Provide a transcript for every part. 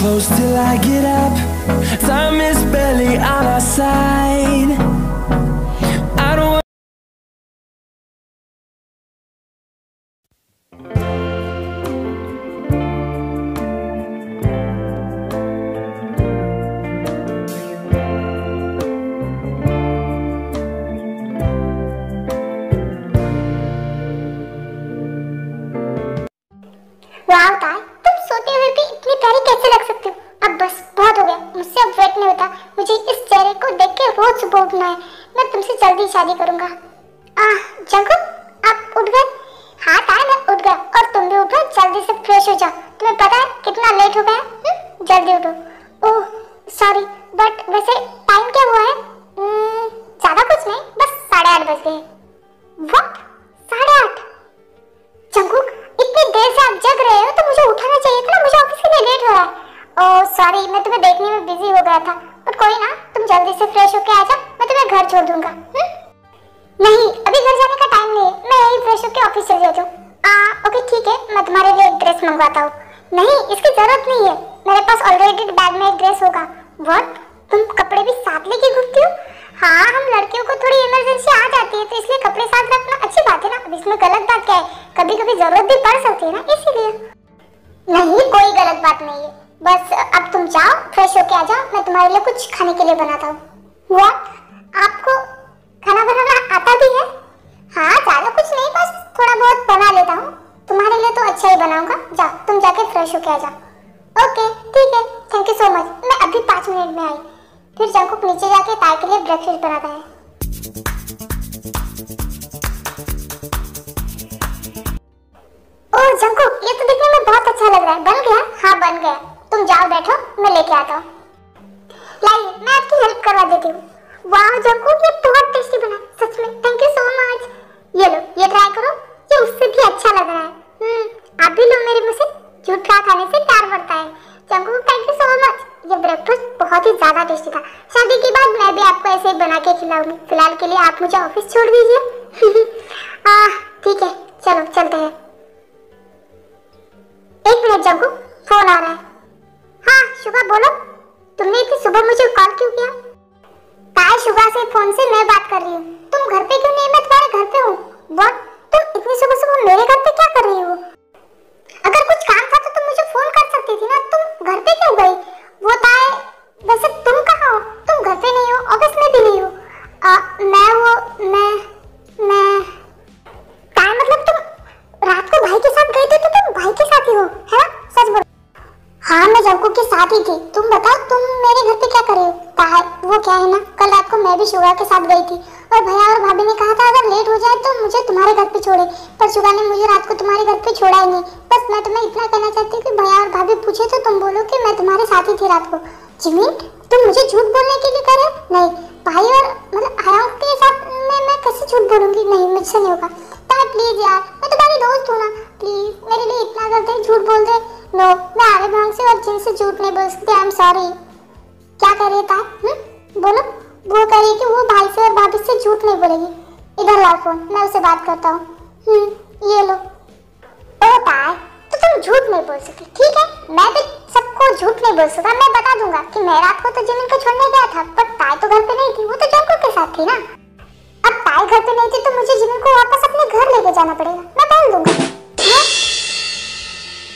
close till I get up. Time is barely on our side. I don't वाह ताई, तुम सोते हुए भी इतनी प्यारी कैसे लग सकती हो? अब बस बहुत हो गया, मुझसे अब वेट नहीं होता। मुझे इस चेहरे को देख के रोज सुबह उठना है। मैं तुमसे जल्दी शादी करूंगा। जंकुक, आप उठ गए? हाँ ताई, मैं उठ गया और तुम भी उठो, जल्दी से फ्रेश हो जाओ। तुम्हें पता है कितना लेट हो गया? जल्दी उठो। ओह सॉरी, बट वैसे टाइम क्या हुआ है? ज्यादा कुछ नहीं, बस 8:30 बज गए। व्हाट? 8:30? जंकुक, इतनी देर से आप जग रहे हो तो मुझे उठाना चाहिए था ना, मुझे ऑफिस के लिए लेट हो रहा है। ओह सॉरी, मैं तुम्हें देखने में बिजी हो गया था। बट कोई ना, तुम जल्दी से फ्रेश होके आ जाओ, मैं तुम्हें घर छोड़ दूंगा। नहीं, अभी घर जाने का टाइम नहीं है, मैं यही फ्रेश होके ऑफिस चली जाती हूँ। ओके ठीक है, मैं तुम्हारे लिए एक ड्रेस मंगवाता हूँ। नहीं, इसकी जरूरत नहीं है, मेरे पास ऑलरेडी बैग में एक ड्रेस होगा। व्हाट? तुम कपड़े भी साथ लेके घूमती हो? हाँ, हम लड़कियों को थोड़ी इमरजेंसी आ जाती है तो इसलिए कपड़े साथ रखना अच्छी बात है ना। अब इसमें गलत बात क्या है? कभी कभी जरूरत भी पड़ सकती है ना, इसीलिए। नहीं, कोई गलत बात नहीं है, बस अब तुम जाओ, फ्रेश होके आ जाओ, मैं तुम्हारे लिए कुछ खाने के लिए बनाता हूँ। व्हाट? आपको खाना बनाना आता भी है? हाँ, ज्यादा कुछ नहीं, बस थोड़ा बहुत बना लेता हूँ। तुम्हारे लिए तो अच्छा ही बनाऊंगा। जाओ, तुम जाके फ्रेश होके आ जाओ। ओके ठीक है, थैंक यू सो मच, मैं अभी 5 मिनट में आई। फिर जंकुक नीचे जाके ताई के लिए ब्रेकफास्ट बनाता है। ओह जंकुक, ये तो दिखने में बहुत अच्छा लग रहा है। बन गया? हाँ बन गया। तुम जाओ बैठो, मैं लेके आता हूँ। लाइए, मैं आपकी हेल्प करवा देती हूँ। वाह जंकुक, ये बहुत टेस्टी बना, सच में थैंक यू सो मच। ये लो, ये ट्राई करो, ये उससे भी अच्छा लग रहा है। आप भी लो मेरे मुंह से, झूठा खाने से प्यार बढ़ता है। Jungkook thank you so much, ये ब्रेकफास्ट बहुत ही ज्यादा टेस्टी था। शादी के बाद मैं भी आपको ऐसे ही बना के खिलाऊंगी। फिलहाल के लिए आप मुझे ऑफिस छोड़ दीजिए। ठीक है, चलो चलते हैं। 1 मिनट जंकुक, फोन आ रहा है। हाँ शुभा बोलो, तुमने इतनी सुबह मुझे कॉल क्यों किया? ताई, शुभा से फोन से मैं बात कर रही हूँ। तुम घर पे क्यों नहीं? मैं तुम्हारे घर पे हूँ। व्हाट? तुम इतनी सुबह सुबह मेरे घर पे क्या कर रही हो? अगर कुछ काम था तो तुम मुझे फोन कर सकती थी ना, तुम घर पे क्यों गई? वो ताई, वैसे तुम कहाँ हो? तुम घर पे नहीं हो, ऑफिस में भी नहीं हो। मैं ताई, मतलब तुम रात को भाई के साथ गई थी तो तुम भाई के साथ ही हो, है ना? सच बोलो। हाँ, मैं जंकुक के साथ ही थी। तुम बताओ, तुम मेरे घर पे क्या कर रही हो? ताई, वो क्या है ना, कल रात को मैं भी शुगा के साथ गई थी और भैया और भाभी ने कहा था अगर लेट हो जाए तो मुझे तुम्हारे घर पे छोड़े, पर शुगा ने मुझे रात को तुम्हारे घर पे छोड़ा ही नहीं। बस मैं तुम्हें इतना कहना चाहती हूँ कि भैया और भाभी पूछे तो तुम बोलो कि मैं तुम्हारे साथ ही थी रात को। जिमिन, तुम मुझे झूठ बोलने के लिए कह रहे हो? नहीं, भाई और मतलब आयाम के साथ मैं कैसे झूठ बोलूंगी? नहीं, मुझसे नहीं होगा। ताई प्लीज यार, मैं तुम्हारी दोस्त हूँ ना, प्लीज मेरे लिए इतना कर दे, झूठ बोल दे। नो, मैं आरे भांग से और जिन से झूठ नहीं बोल सकती। आई एम सॉरी। क्या कर रही था? बोलो। वो कह रही कि वो भाई से और भाभी से झूठ नहीं बोलेगी। इधर लाओ फोन, मैं उससे बात करता हूँ। ये लो। ओ ताई, तो तुम झूठ नहीं बोल सकती, ठीक है? मैं भी सबको झूठ नहीं बोल सकता। मैं बता दूंगा कि मैं रात को तो जिमिन को छोड़ने गया था, पर ताई तो घर पे नहीं थी, वो तो जंकुक के साथ थी ना। अब ताई घर पे नहीं थी तो मुझे जिमिन को वापस अपने घर लेके जाना पड़ेगा। मैं बोल दूंगा।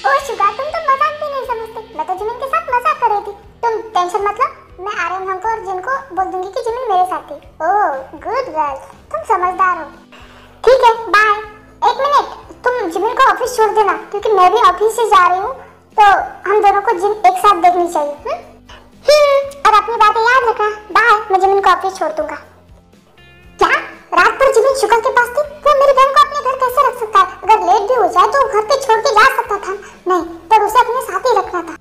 ओ शुगा, तुम तो मजाक भी नहीं समझते। मैं तो जिमिन के साथ मजाक कर रही थी। तुम टेंशन मत लो, मैं आर्यन हमको और जिनको बोल दूंगी कि जिमिन मेरे साथ थी। ओह गुड गर्ल, तुम समझदार हो। ठीक है, बाय। 1 मिनट, तुम जिमिन को ऑफिस छोड़ देना क्योंकि मैं भी ऑफिस से जा रही हूँ, तो हम दोनों को जिम एक साथ देखनी चाहिए। और अपनी बातें याद रखना। बाय, मैं जिमिन को ऑफिस छोड़ दूंगा। क्या रात भर जिमिन शुगा के पास थी? वो मेरी बहन को अपने घर कैसे रख सकता है? अगर लेट भी हो जाए तो घर पे छोड़ के जा सकता था। नहीं, पर उसे अपने साथ ही रखना था।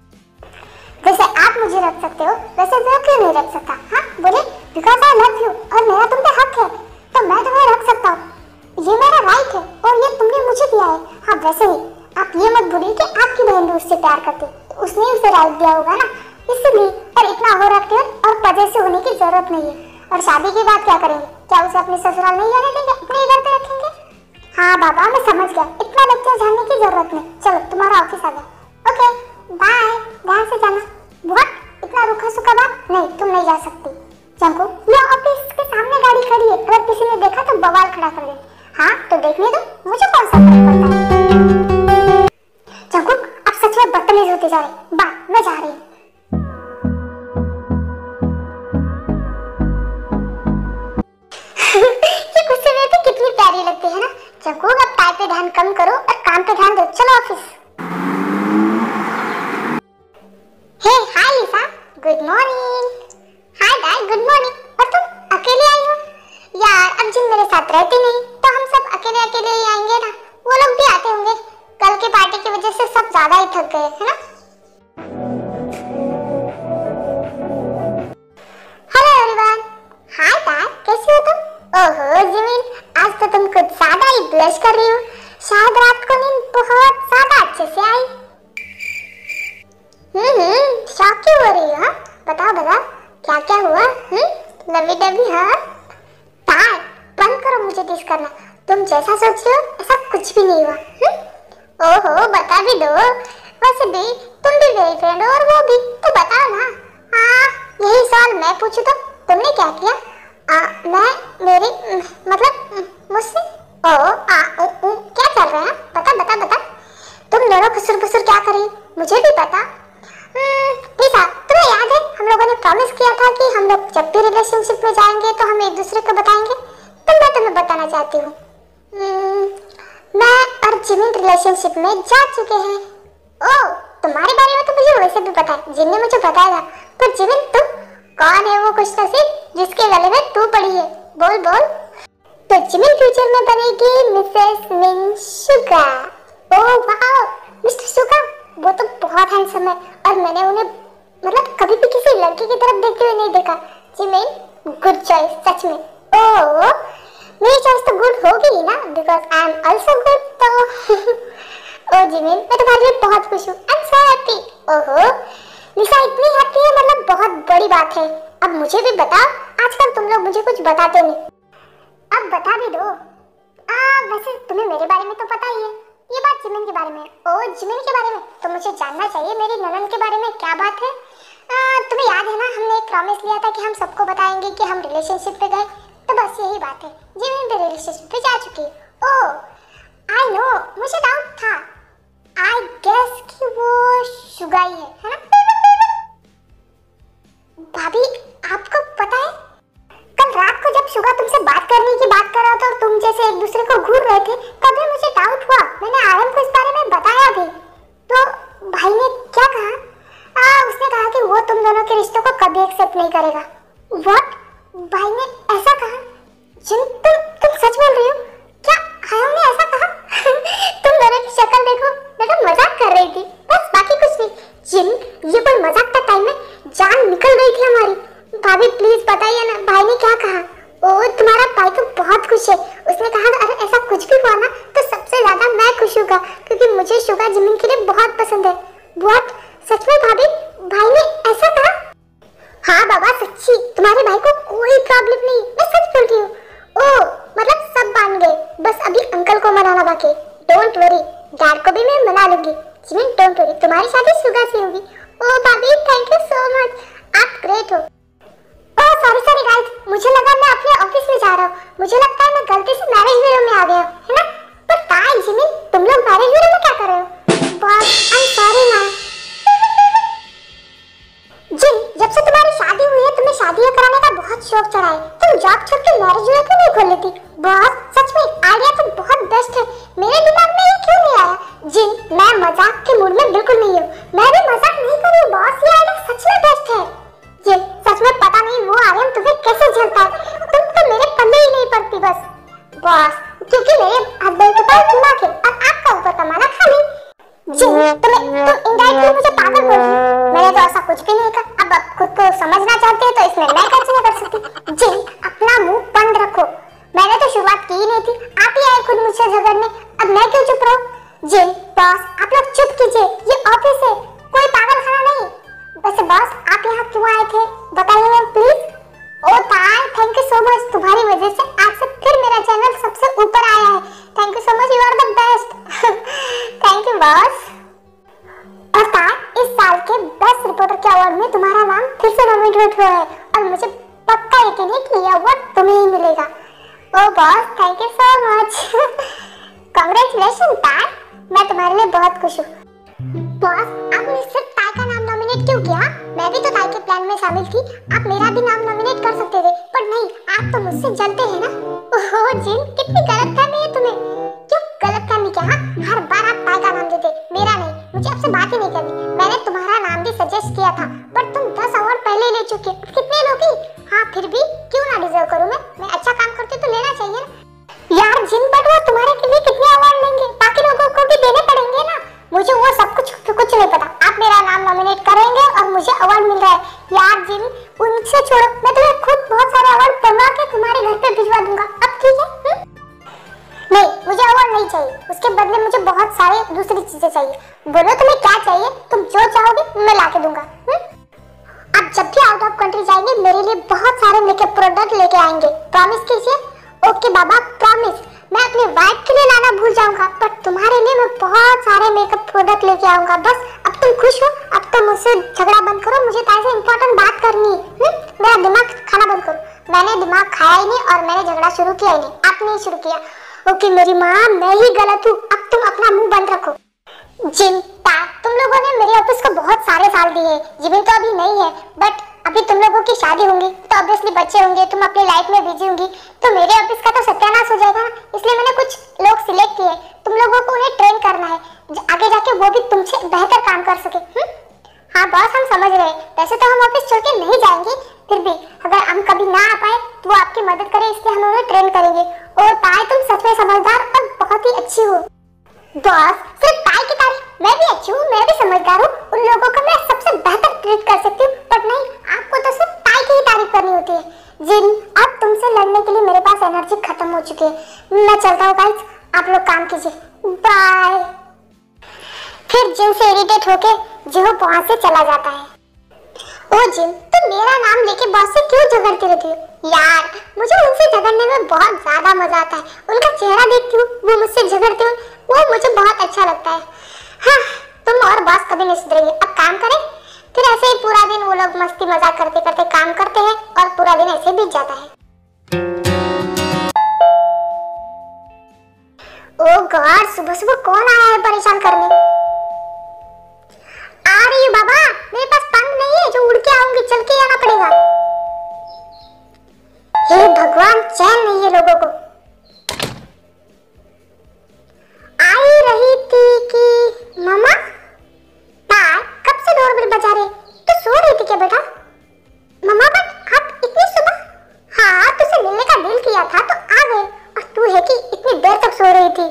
जैसे आप मुझे रख सकते हो वैसे वो क्यों नहीं रख सकता? हाँ बोले, बिकॉज आई लव यू और मेरा तुम पे हक है तो मैं तुम्हें रख सकता हूँ। ये मेरा राइट है और ये तुमने मुझे दिया है। हाँ वैसे ही आप ये मत भूलिए कि आपकी बहन भी उससे प्यार करती है, तो उसने उसे राइट दिया होगा ना, इसलिए। और इतना हो रखते और पजेसिव से होने की जरूरत नहीं है। और शादी के बाद क्या करेंगे? क्या उसे अपने ससुराल नहीं जाने देंगे, अपने घर पे रखेंगे? हाँ बाबा, मैं समझ गया, इतना लेक्चर जानने की जरूरत नहीं। चलो तुम्हारा ऑफिस आ गया। ओके बाय, ध्यान से जाना। व्हाट, इतना रूखा सूखा बात? नहीं, तुम नहीं जा सकती। जंगकुक, ये ऑफिस के सामने गाड़ी खड़ी है, अगर किसी ने देखा तो बवाल खड़ा कर दे। हाँ तो देखने दो, मुझे कौन सा फर्क पड़ता है। जंगकुक, आप सच में बदतमीज होते जा रहे। बाय, मैं जा रही हूँ। ये गुस्से में भी कितनी प्यारी लगती है ना। जंगकुक, अब टाइप पे ध्यान कम करो और काम पे ध्यान दो। चलो office. Hey hi Lisa, good morning. Hi dad, good morning. और तुम अकेले आई हो? यार अब जिन मेरे साथ रहती नहीं तो हम सब अकेले अकेले ही आएंगे ना। वो लोग भी आते होंगे, कल के पार्टी की वजह से सब ज्यादा ही थक गए है ना। Hello everyone. हाय डैड, कैसी हो तुम? ओहो जिमिन, आज तो तुम कुछ ज्यादा ही ब्लश कर रही हो। शायद रात को नींद बहुत ज्यादा अच्छे से आई। शॉक क्यों हो रही हो? बताओ क्या क्या हुआ? लवी डबी। हाँ तार, बंद करो मुझे टीज करना। तुम जैसा सोच रहे हो ऐसा कुछ भी नहीं हुआ। ओहो बता भी दो। वैसे भी तुम भी मेरी फ्रेंड हो और वो भी, तो बताओ ना। हाँ यही सवाल मैं पूछूं तो तुमने क्या किया? मुझसे क्या कर रहे हैं? बता। तुम दोनों खुसर क्या करी? मुझे भी पता। लिसा, तुम्हें याद है हम लोगों ने प्रॉमिस किया था कि हम लोग जब भी रिलेशनशिप में जाएंगे तो हम एक दूसरे को बताएंगे। तो मैं तुम्हें बताना चाहती हूँ, मैं और जिमिन रिलेशनशिप में जा चुके हैं। ओह, तुम्हारे बारे में तो मुझे वैसे भी पता है, जिन ने मुझे बताया था। पर जिमिन तुम कौन है वो खुश नसीब जिसके गले में तू पड़ी है? बोल। तो जिमिन फ्यूचर में बनेगी मिसेस मिन Suga. Oh wow, mister Suga वो तो बहुत हैंडसम है और मैंने उन्हें कभी भी किसी लड़की की तरफ देखते हुए नहीं देखा। जिमिन, गुड चॉइस सच में। ओह मेरी चॉइस तो गुड होगी ही ना, because I am also good. तो ओह जिमिन, मैं तुम्हारे लिए बहुत खुश हूँ। I am so happy. ओहो लिसा, इतनी हैप्पी है बहुत बड़ी बात है। अब मुझे भी बताओ, आजकल तुम लोग मुझे कुछ बताते नहीं, अब बता भी दो। वैसे तुम्हें मेरे बारे में तो पता ही है, ये बात जिमिन के बारे में। ओह जिमिन के बारे में तो मुझे जानना चाहिए मेरी ननन के बारे में क्या बात है। तुम्हें याद है ना हमने एक प्रॉमिस लिया था कि हम सबको बताएंगे कि हम रिलेशनशिप पे गए। तो बस यही बात है, जिमिन भी रिलेशनशिप पे जा चुकी है। ओह आई नो, मुझे डाउट था। आई गेस कि वो शुगा ही है ना? भाभी आपको पता है, कल रात को जब शुगा तुमसे बात करने की बात कर रहा था और तुम जैसे एक दूसरे को घूर रहे थे, तभी मुझे डाउट हुआ। मैंने आर्यन को इस बारे में बताया भी। तो भाई ने क्या कहा? उसने कहा कि वो तुम दोनों के रिश्तों को कभी एक्सेप्ट नहीं करेगा। व्हाट? भाई ने ऐसा कहा? जिन, तुम सच बोल रही हो? क्या आर्यन ने ऐसा कहा? तुम दोनों की शक्ल देखो, मैं तो मजाक कर रही थी बस, बाकी कुछ नहीं। जिन, ये कोई मजाक का टाइम है? जान निकल गई थी हमारी। भाभी प्लीज बताइए ना, भाई ने क्या कहा? ओह तुम्हारा भाई तो बहुत खुश है। उसने कहा अगर ऐसा कुछ भी हुआ ना तो सबसे ज्यादा मैं खुश होगा, क्योंकि मुझे शुगा जिमिन के लिए बहुत पसंद है। व्हाट? सच में भाभी, भाई ने ऐसा कहा? हाँ बाबा सच्ची, तुम्हारे भाई को कोई प्रॉब्लम नहीं, मैं सच बोल रही हूँ। ओह सब मान गए, बस अभी अंकल को मनाना बाकी। डोंट वरी, डैड को भी मैं मना लूंगी। जिमिन डोंट वरी, तुम्हारी शादी शुगा से होगी। ओह भाभी थैंक यू सो मच, आप ग्रेट हो। ओह सॉरी गाइस, मुझे लगा मैं अपने ऑफिस में जा रहा हूँ। मुझे लगता है मैं गलती से मैरिज ब्यूरो में आ गया है ना? पर ताई जिमिन, तुम लोग मैरिज ब्यूरो में क्या कर रहे हो? बॉस आई एम सॉरी ना। जिन, जब से तुम्हारी शादी हुई है तुम्हें शादियां कराने का बहुत शौक चढ़ा है। तुम जॉब छोड़ के मैरिज ब्यूरो क्यों नहीं खोल लेती? बॉस सच में आइडिया तो बहुत बेस्ट है, मेरे दिमाग में ये क्यों नहीं आया? जिन, मैं मजाक के मूड में बिल्कुल नहीं हूँ, मैं भी मजाक नहीं कर रही हूँ बॉस, ये आइडिया सच में बेस्ट है। जिन, सच में पता नहीं वो आर्यन तुम्हें कैसे झेलता है, तुम तो मेरे पल्ले ही नहीं पड़ती बस। बॉस क्योंकि मेरे हस्बैंड के पास दिमाग है और आपका ऊपर कमाना खाली। जिन, तुम इनडायरेक्टली मुझे पागल बोल रही हो, मैंने तो ऐसा कुछ भी नहीं कहा। अब खुद को समझना चाहते हो तो इसमें मैं कैसे नहीं कर सकती। जिन, अपना मुंह बंद रखो, मैंने तो शुरुआत की ही नहीं थी, आप ही आए खुद मुझसे झगड़ने, अब मैं क्यों चुप रहूं? जिन, बॉस आप लोग चुप कीजिए, ये ऑफिस है, कोई पागल खाना नहीं। वैसे बॉस आप यहाँ क्यों आए थे बताइए प्लीज। ओ ताई थैंक यू सो मच, तुम्हारी वजह से आज से फिर मेरा चैनल सबसे ऊपर आया है। Thank you so much, you are the best. Thank you boss. देने की ये अवार्ड तुम्हें ही मिलेगा। Oh boss, thank you so much. Congratulation ताई, मैं तुम्हारे लिए बहुत खुश हूँ। बॉस, आपने सिर्फ ताई का नाम नॉमिनेट क्यों किया? मैं भी तो ताई के प्लान में शामिल थी। आप मेरा भी नाम नॉमिनेट कर सकते थे, पर नहीं, आप तो मुझसे जलते हैं ना। ओहो जिन, कितनी गलतफहमी है तुम्हें। क्यों गलतफहमी क्या? हर बार आप ताई का नाम देते, मेरा नहीं। मुझे आपसे बात ही नहीं करनी। मैंने तुम्हारा नाम भी सजेस्ट किया था, पर तुम 10 अवार्ड पहले ले चुके। कितने लोगी? हाँ फिर भी क्यों ना डिजर्व करूं मैं अच्छा काम करती तो लेना चाहिए ना। यार जिन, बट वो तुम्हारे के लिए कितने अवार्ड लेंगे? बाकी लोगों को भी देने पड़ेंगे ना। मुझे वो सब कुछ नहीं पता। आप मेरा नाम नॉमिनेट करेंगे और मुझे अवार्ड मिल रहा है। यार जिन, उनसे छोड़ो, मैं तुम्हें खुद बहुत सारे अवार्ड बनवा के तुम्हारे घर पे भिजवा दूंगा। अब ठीक है? नहीं, मुझे अवार्ड नहीं चाहिए। उसके बदले मुझे बहुत सारे दूसरी चीजें चाहिए। बोलो तुम्हें क्या चाहिए? तुम जो चाहोगे मैं ला के दूंगा। आप जब भी आउट ऑफ कंट्री जाएंगे मेरे लिए बहुत सारे मेकअप प्रोडक्ट लेके आएंगे। प्रॉमिस कीजिए। ओके बाबा, प्रॉमिस। मैं अपनी वाइफ के लिए लाना भूल जाऊंगा, पर तुम्हारे लिए मैं बहुत सारे मेकअप प्रोडक्ट लेके आऊंगा। बस अब तुम खुश हो? अब तो मुझसे झगड़ा बंद करो। मुझे ताई से इंपॉर्टेंट बात करनी है। मेरा दिमाग खाना बंद करो। मैंने दिमाग खाया ही नहीं और मैंने झगड़ा शुरू किया ही नहीं। आपने ही शुरू किया। ओके मेरी माँ, मैं ही गलत हूँ। अब तुम अपना मुंह बंद रखो। जिन, तुम लोगों ने मेरे ऑफिस को बहुत सारे साल दिए। जिमिन तो अभी नहीं है, बट अभी तुम लोगों की शादी होंगी तो ऑब्वियसली बच्चे होंगे, तुम अपनी लाइफ में बिजी होंगी, तो मेरे ऑफिस का तो सत्यानाश हो जाएगा ना। इसलिए मैंने कुछ लोग सिलेक्ट किए। तुम लोगों को उन्हें ट्रेन करना है, आगे जाके वो भी तुमसे बेहतर काम कर सके। हाँ बॉस, हम समझ रहे हैं। वैसे तो हम ऑफिस छोड़ के नहीं जाएंगे, फिर भी अगर हम कभी ना आ पाए तो वो आपकी मदद करे, इसलिए हम उन्हें ट्रेन करेंगे। और ताई, तुम सच में समझदार और बहुत ही अच्छी हो। बॉस, सिर्फ ताई की तारीफ? मैं भी अच्छी हूँ, मैं भी समझदार हूँ। उन लोगों को मैं सबसे बेहतर ट्रीट कर सकती हूँ, पर नहीं, आपको तो सिर्फ ताई की ही तारीफ करनी होती है। जिन, अब तुमसे लड़ने के लिए मेरे पास एनर्जी खत्म हो चुकी है। मैं चलता हूँ गाइस, आप लोग काम कीजिए। बाय। फिर जिन से इरिटेट होके जिहो वहां से चला जाता है। ओ जिन, तुम मेरा नाम लेके बॉस से क्यों झगड़ती रहती हो? यार मुझे उनसे झगड़ने में बहुत ज्यादा मजा आता है। उनका चेहरा देखती हूँ, वो मुझसे झगड़ती हूँ, वो मुझे बहुत अच्छा लगता है। हाँ, तुम और बॉस कभी नहीं सुधरेंगे। अब काम करें। फिर ऐसे ही पूरा दिन वो लोग मस्ती मजाक करते करते काम करते हैं और पूरा दिन ऐसे बीत जाता है। ओ गॉड, सुबह सुबह कौन आया है परेशान करने? आ रही है बाबा, मेरे पास पंख नहीं है जो उड़ के आऊंगी, चल के आना पड़ेगा। हे भगवान, चैन नहीं है लोगों को। आई रही थी कि मामा ताई कब से डोरबेल बजा रहे? तो सो रही थी क्या बेटा? मामा बट आप इतनी सुबह? हाँ, तुझसे मिलने का दिल किया था तो आ गए, और तू है कि इतनी देर तक सो रही थी।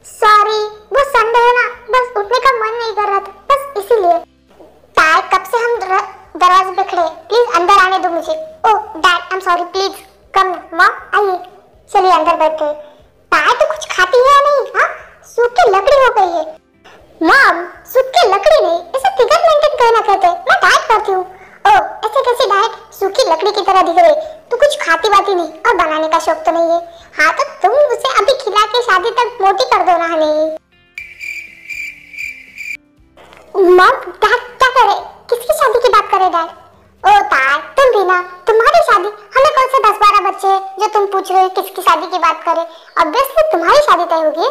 सॉरी, वो संडे है ना, बस उठने का मन नहीं कर रहा था, बस इसीलिए। ताई, कब से हम दरवाजे पे खड़े, प्लीज अंदर आने दो मुझे। Oh dad, I am sorry, please come. Mom आइए, चलिए अंदर बैठते। ताई तो कुछ खाती है या नहीं? हाँ, सूख की लकड़ी हो गई है। मॉम, सूख की लकड़ी नहीं, इसे फिगर मेंटेन करना कहते हैं। मैं डाइट करती हूँ। ओह, ऐसे कैसे डाइट? सूखी लकड़ी की तरह दिख रही। तू कुछ खाती बाती नहीं और बनाने का शौक तो नहीं है। हाँ तो तुम उसे अभी खिला के शादी तक मोटी कर दो ना। नहीं मॉम, डैड क्या करे? किसकी शादी की बात करे डैड? ओ ताई, तुम भी ना, तुम्हारी शादी? हमें कौन से 10-12 बच्चे हैं जो तुम पूछ रहे हो किसकी शादी की बात करे? ऑब्वियसली तुम्हारी शादी तय होगी।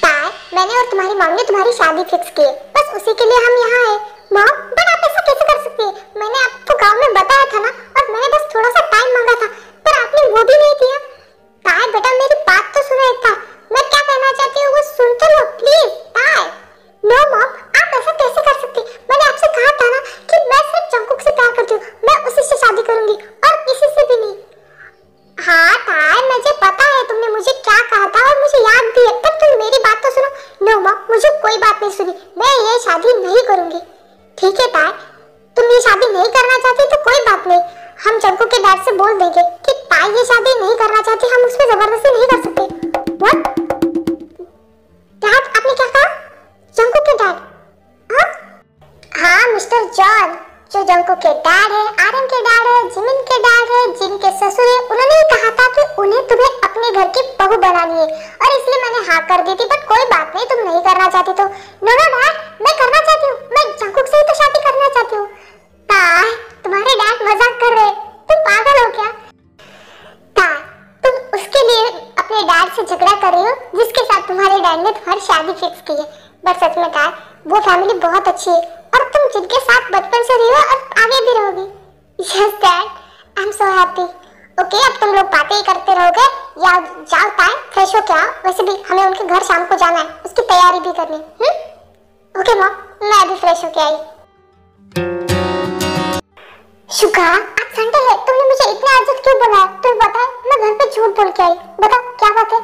ताई, मैंने और तुम्हारी मम्मी ने तुम्हारी शादी फिक्स की है, बस उसी के लिए हम यहाँ हैं। मॉम, बट आप ऐसा कैसे कर सकती है? मैंने आपको गांव में बताया था ना, और मैंने बस थोड़ा सा टाइम मांगा था, पर आपने वो भी नहीं दिया। ताई बेटा, मेरी बात तो सुनो एक बार। मैं क्या कहना चाहती हूँ वो सुन तो लो प्लीज। ताई, नो मॉम, आप ऐसा कैसे कर सकती? मैंने आपसे कहा था ना कि मैं सिर्फ जंकुक से प्यार करती हूँ, मैं उसी से शादी करूंगी और किसी से भी नहीं। हाँ ताई, मुझे पता है तुमने मुझे क्या कहा था और मुझे याद भी है, पर तुम मेरी बात तो सुनो। नो मॉम, मुझे कोई बात नहीं सुनी, मैं ये शादी नहीं करूंगी। ठीक है ताई, तुम ये शादी नहीं करना चाहती तो कोई बात नहीं, हम जंकुक के डैड से बोल देंगे कि ताई ये शादी नहीं करना चाहती, हम उसमें जबरदस्ती नहीं कर सकते। व्हाट? डैड, आपने क्या कहा? जंकुक के डैड? हाँ मिस्टर जॉन, जो जंकुक के डैड है, आर्यन के डैड है, जिमिन के डैड है, जिन के ससुर है, उन्होंने ही कहा था कि उन्हें तुम्हें अपने घर की बहू बनानी है, और इसलिए मैंने हाँ कर दी थी। बट कोई बात नहीं, तुम नहीं करना चाहती तो। नो नो डैड, मैं करना चाहती हूँ, मैं जंकुक से ही तो शादी करना चाहती हूँ। ताई, तुम्हारे डैड मजाक शादी फिक्स की है। बट सच में क्या, वो फैमिली बहुत अच्छी है और तुम जिनके साथ बचपन से रही हो और आगे भी रहोगी। Yes dad, I am so happy. Okay, अब तुम लोग बातें ही करते रहोगे या जाओ टाइम फ्रेश हो क्या? वैसे भी हमें उनके घर शाम को जाना है, उसकी तैयारी भी करनी। ओके मॉम, मैं अभी फ्रेश होके आई। शुका, आज संडे है, तुमने मुझे इतना अर्जेंट क्यों बुलाया? तुम बता, मैं घर पे झूठ बोल के आई। बता क्या बात है?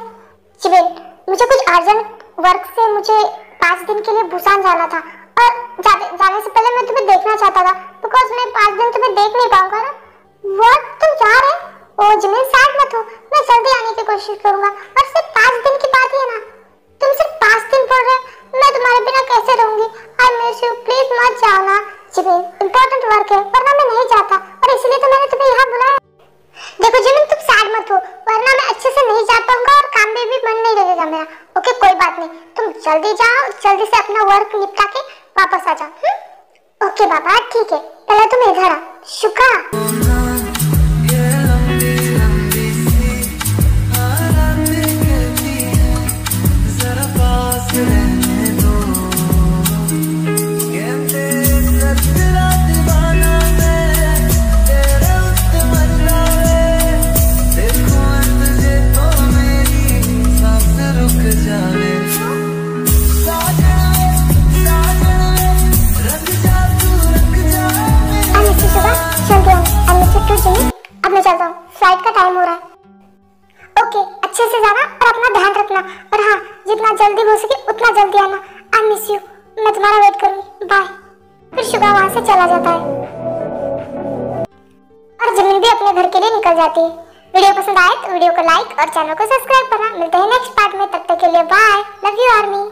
जिबिन, मुझे कुछ अर्जेंट वर्क से मुझे 5 दिन के लिए बुसान जाना था और जाने से पहले मैं तुम्हें देखना चाहता था बिकॉज मैं 5 दिन तुम्हें देख नहीं पाऊंगा ना। व्हाट, तुम जा रहे? ओ जिबिन, सैड मत हो, मैं जल्दी आने की कोशिश करूंगा। और सिर्फ 5 दिन की बात है ना, तुम सिर्फ 5 दिन बोल रहे, मैं तुम्हारे बिना कैसे रहूंगी? आई मिस यू, प्लीज मत जाओ ना। जिबिन, इंपॉर्टेंट वर्क है वरना मैं नहीं जाता और इसलिए तो मैंने तुम्हें यहाँ बुलाया। देखो जिबिन, तुम सैड मत हो वरना मैं अच्छे से नहीं जा पाऊंगा और काम में भी मन नहीं लगेगा मेरा। ओके कोई बात नहीं, तुम जल्दी जाओ, जल्दी से अपना वर्क निपटा के वापस आ जाओ। ओके बाबा ठीक है, पहले तुम इधर आ। शुका, अब मैं चलता हूँ, फ्लाइट का टाइम हो रहा है। ओके, अच्छे से जाना और अपना ध्यान रखना और हाँ, जितना जल्दी हो सके उतना जल्दी आना। आई मिस यू, मैं तुम्हारा वेट करूंगी, बाय। फिर शुगा वहां से चला जाता है और जिमिन भी अपने घर के लिए निकल जाती है। वीडियो पसंद आए तो वीडियो को लाइक और चैनल को सब्सक्राइब करना। मिलते हैं नेक्स्ट पार्ट में, तब तक के लिए बाय, लव यू आर्मी।